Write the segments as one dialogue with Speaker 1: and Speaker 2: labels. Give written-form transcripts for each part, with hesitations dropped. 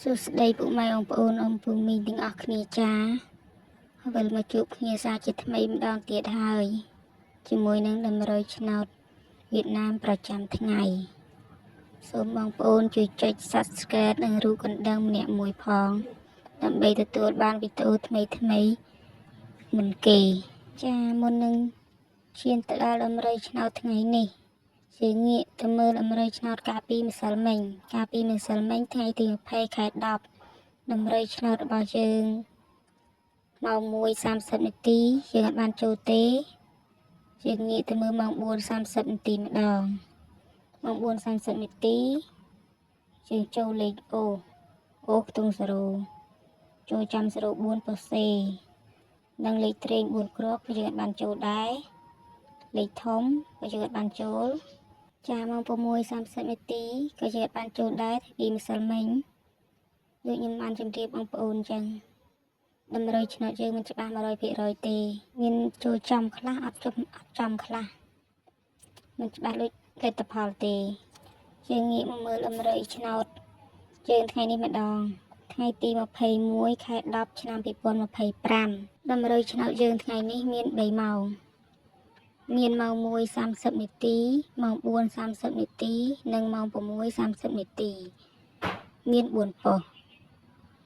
Speaker 1: សួស្តីពុកម៉ែបងប្អូនអំពូមីងទាំងអស់គ្នាចាវិលមកជួបគ្នាសារជាថ្មីម្ដងទៀតហើយជាមួយនឹងដំណើរឆ្នោតវៀតណាមប្រចាំថ្ងៃសូមបងប្អូនជួយចុច Subscribe និងរូបកណ្ដឹងម្នាក់មួយផងដើម្បីទទួលបានវីដេអូថ្មីមុនគេចាមុននឹងឈានទៅដល់ដំណើរឆ្នោតថ្ងៃនេះជាងាកទៅមើលដំណើរឆ្នោតកាលពីម្សិលមិញថ្ងៃទី20ខែ10ដំណើរឆ្នោតរបស់យើងម៉ោង 1:30 នាទីយើងអាចបានចូលទេយើងងាកទៅមើលម៉ោង 4:30 នាទីម្ដងម៉ោង 4:30 នាទីយើងចូលលេខអូខ្ទង់0ចូលចាំ04ប៉ុសេនិងលេខត្រេង4គ្រាប់យើងអាចបានចូលដែរលេខធំក៏យើងអាចបានចូលចាម៉ោង 6:30 នាទីក៏យើងអាចបានចូលដែរពីម្សិលមិញដូចខ្ញុំបានជម្រាបបងប្អូនអញ្ចឹងដំណើរឆ្នោតយើងមិនច្បាស់ 100% ទេមានចូលចំខ្លះអត់ចំខ្លះមិនច្បាស់ដូចលទ្ធផលទេយើងងាកមកមើលដំណើរឆ្នោតយើងថ្ងៃនេះម្ដងថ្ងៃទី21ខែ10ឆ្នាំ2025ដំណើរឆ្នោតយើងថ្ងៃនេះមាន3ម៉ោងមានម៉ោង 1:30 នាទីម៉ោង 4:30 នាទីនិងម៉ោង 6:30 នាទីមាន4ប៉ុស្តិ៍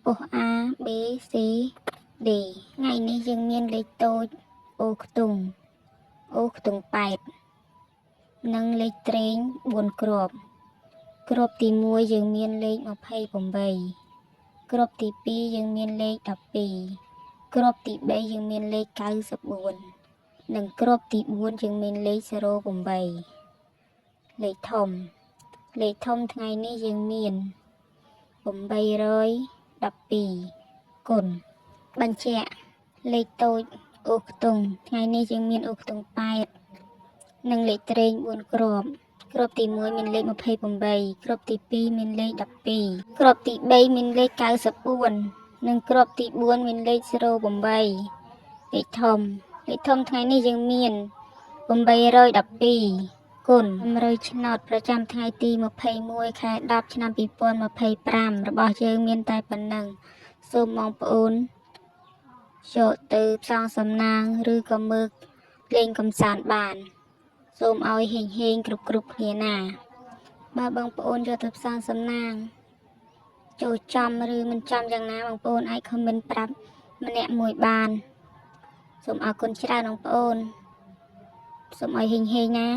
Speaker 1: ប៉ុស្តិ៍ A B C D ថ្ងៃនេះយើងមានលេខតូចអូខ្ទង់8និងលេខត្រេង4គ្រាប់គ្រាប់ទី1យើងមានលេខ28គ្រាប់ទី2យើងមានលេខ12គ្រាប់ទី3យើងមានលេខ94និងគ្រាប់ទី4យើងមានលេខ08លេខធំថ្ងៃនេះយើងមាន812គុណបញ្ជាក់លេខតូចអូខ្ទង់ថ្ងៃនេះយើងមានអូខ្ទង់8និងលេខត្រេង4គ្រាប់គ្រាប់ទី1មានលេខ28គ្រាប់ទី2មានលេខ12គ្រាប់ទី3មានលេខ94និងគ្រាប់ទី4មានលេខ08លេខធំថ្ងៃនេះយើងមាន812គុណដំណើរឆ្នោតប្រចាំថ្ងៃទី21ខែ10ឆ្នាំ2025របស់យើងមានតែប៉ុណ្ណឹងសូមបងប្អូនយកទៅផ្សងសំណាងឬក៏មើលលេងកំសាន្តបានសូមឲ្យហេងគ្រប់គ្នាណាបើបងប្អូនយកទៅផ្សងសំណាងចូលចំឬមិនចំយ៉ាងណាបងប្អូនអាចខមមិនប្រាប់ម្នាក់មួយបានសូមអរគុណច្រើនបងប្អូនសូមឲ្យហេងណា